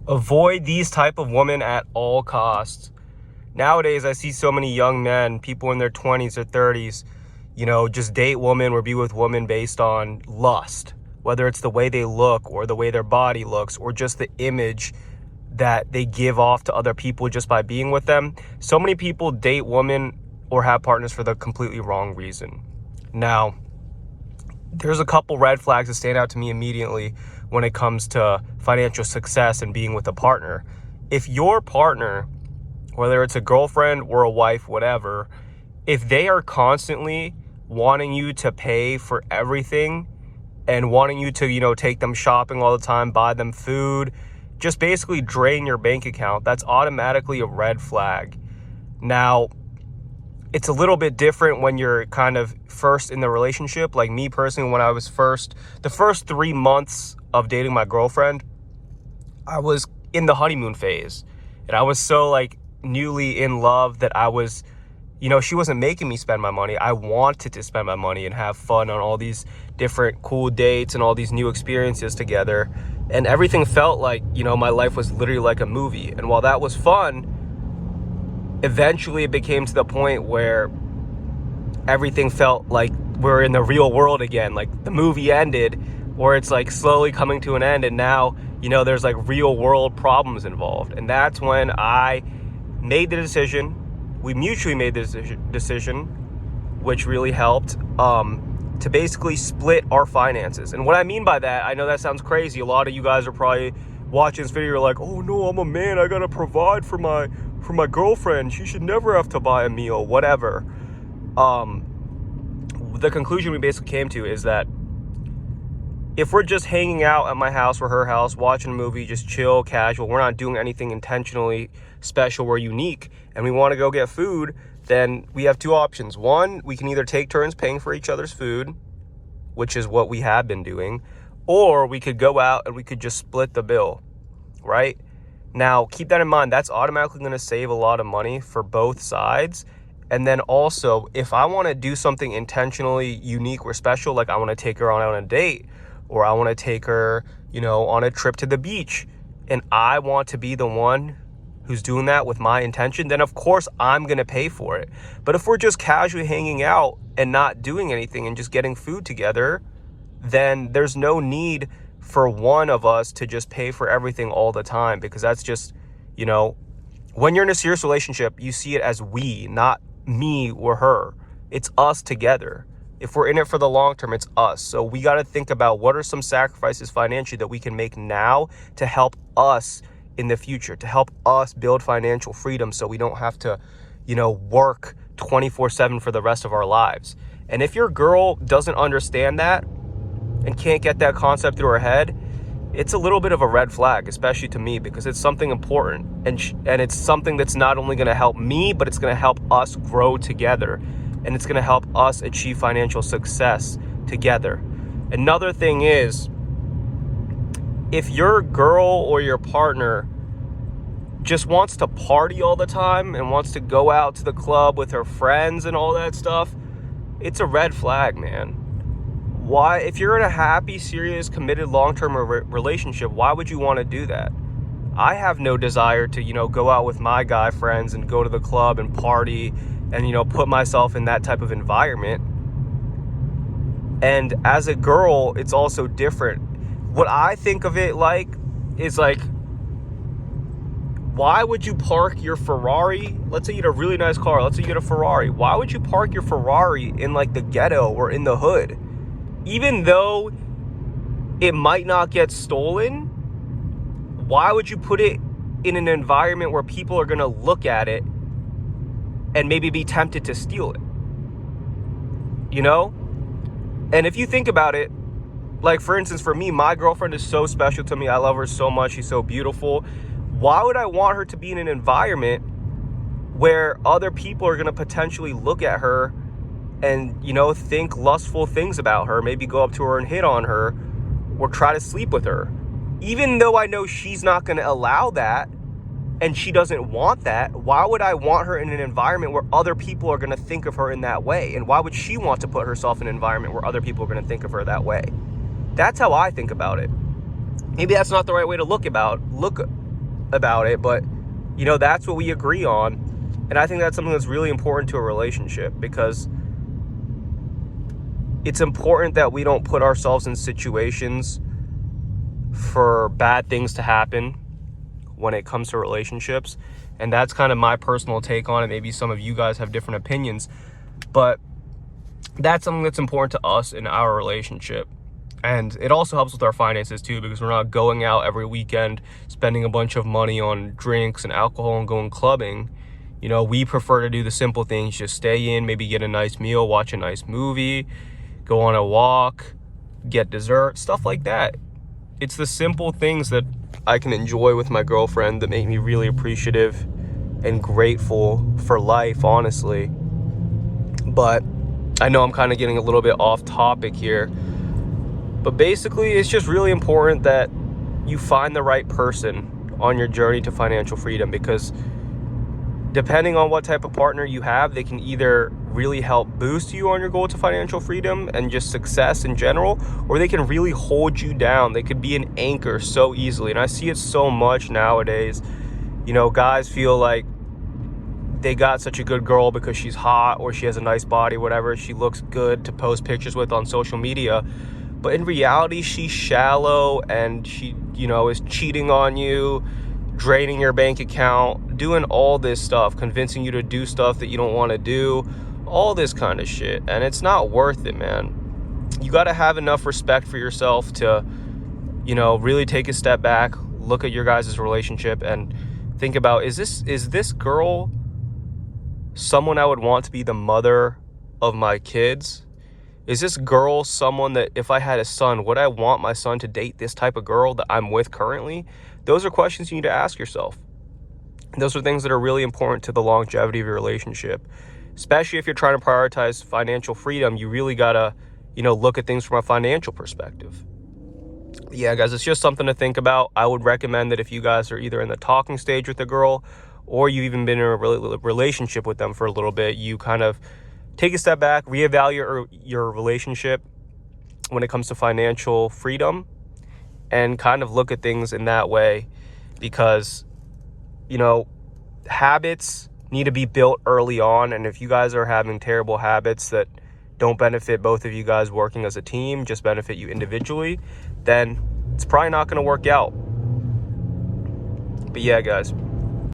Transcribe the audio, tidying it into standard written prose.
Avoid these type of women at all costs. Nowadays, I see so many young men, people in their 20s or 30s, just date women or be with women based on lust, whether it's the way they look or the way their body looks or just the image that they give off to other people just by being with them. So many people date women or have partners for the completely wrong reason. Now, there's a couple red flags that stand out to me immediately when it comes to financial success and being with a partner. If your partner, whether it's a girlfriend or a wife, whatever, if they are constantly wanting you to pay for everything and wanting you to, take them shopping all the time, buy them food, just basically drain your bank account, that's automatically a red flag. Now, it's a little bit different when you're kind of first in the relationship. Like me personally, when I was the first 3 months of dating my girlfriend, I was in the honeymoon phase. And I was so newly in love that I was, she wasn't making me spend my money. I wanted to spend my money and have fun on all these different cool dates and all these new experiences together. And everything felt like, my life was literally like a movie. And while that was fun, eventually it became to the point where everything felt like we're in the real world again. Like the movie ended, or it's slowly coming to an end, and now there's real world problems involved. And that's when I made the decision, we mutually made this decision, which really helped, to basically split our finances. And what I mean by that, I know that sounds crazy. A lot of you guys are probably watching this video, you're like, oh no, I'm a man, I gotta provide for my girlfriend, she should never have to buy a meal, whatever. The conclusion we basically came to is that if we're just hanging out at my house or her house, watching a movie, just chill, casual, we're not doing anything intentionally special or unique, and we want to go get food, then we have two options. One, we can either take turns paying for each other's food, which is what we have been doing, or we could go out and we could just split the bill, right? Now, keep that in mind. That's automatically going to save a lot of money for both sides. And then also, if I want to do something intentionally unique or special, like I want to take her on a date, or I want to take her, on a trip to the beach, and I want to be the one who's doing that with my intention, then of course I'm going to pay for it. But if we're just casually hanging out and not doing anything and just getting food together, then there's no need for one of us to just pay for everything all the time, because that's just, when you're in a serious relationship, you see it as we, not me or her. It's us together. If we're in it for the long term, it's us. So we got to think about what are some sacrifices financially that we can make now to help us in the future, to help us build financial freedom so we don't have to, work 24/7 for the rest of our lives. And if your girl doesn't understand that and can't get that concept through her head, it's a little bit of a red flag, especially to me, because it's something important, and it's something that's not only going to help me, but it's going to help us grow together, and it's going to help us achieve financial success together. Another thing is, if your girl or your partner just wants to party all the time and wants to go out to the club with her friends and all that stuff, it's a red flag, man. Why, if you're in a happy, serious, committed, long-term relationship, why would you want to do that? I have no desire to, go out with my guy friends and go to the club and party and, put myself in that type of environment. And as a girl, it's also different. What I think of it is why would you park your Ferrari? Let's say you had a really nice car. Let's say you had a Ferrari. Why would you park your Ferrari in the ghetto or in the hood? Even though it might not get stolen, why would you put it in an environment where people are going to look at it and maybe be tempted to steal it? And if you think about it, for instance, for me, my girlfriend is so special to me. I love her so much. She's so beautiful. Why would I want her to be in an environment where other people are going to potentially look at her and, think lustful things about her, maybe go up to her and hit on her or try to sleep with her? Even though I know she's not going to allow that and she doesn't want that, why would I want her in an environment where other people are going to think of her in that way? And why would she want to put herself in an environment where other people are going to think of her that way? That's how I think about it. Maybe that's not the right way to look about it, but that's what we agree on. And I think that's something that's really important to a relationship, because it's important that we don't put ourselves in situations for bad things to happen when it comes to relationships. And that's kind of my personal take on it. Maybe some of you guys have different opinions, but that's something that's important to us in our relationship. And it also helps with our finances too, because we're not going out every weekend spending a bunch of money on drinks and alcohol and going clubbing. We prefer to do the simple things, just stay in, maybe get a nice meal, watch a nice movie, go on a walk, get dessert, stuff like that. It's the simple things that I can enjoy with my girlfriend that make me really appreciative and grateful for life, honestly. But I know I'm kind of getting a little bit off topic here. But basically, it's just really important that you find the right person on your journey to financial freedom, because depending on what type of partner you have, they can either really help boost you on your goal to financial freedom and just success in general, or they can really hold you down. They could be an anchor so easily. And I see it so much nowadays. Guys feel like they got such a good girl because she's hot or she has a nice body, whatever. She looks good to post pictures with on social media. But in reality, she's shallow, and she, is cheating on you, draining your bank account, doing all this stuff, convincing you to do stuff that you don't want to do, all this kind of shit. And it's not worth it, man. You got to have enough respect for yourself to, really take a step back, look at your guys' relationship and think about, is this girl someone I would want to be the mother of my kids? Is this girl someone that if I had a son, would I want my son to date this type of girl that I'm with currently? Those are questions you need to ask yourself. Those are things that are really important to the longevity of your relationship. Especially if you're trying to prioritize financial freedom, you really gotta, look at things from a financial perspective. Yeah, guys, it's just something to think about. I would recommend that if you guys are either in the talking stage with a girl or you've even been in a relationship with them for a little bit, you kind of take a step back, reevaluate your relationship when it comes to financial freedom, and kind of look at things in that way, because, habits need to be built early on. And if you guys are having terrible habits that don't benefit both of you guys working as a team, just benefit you individually, then it's probably not going to work out. But yeah, guys,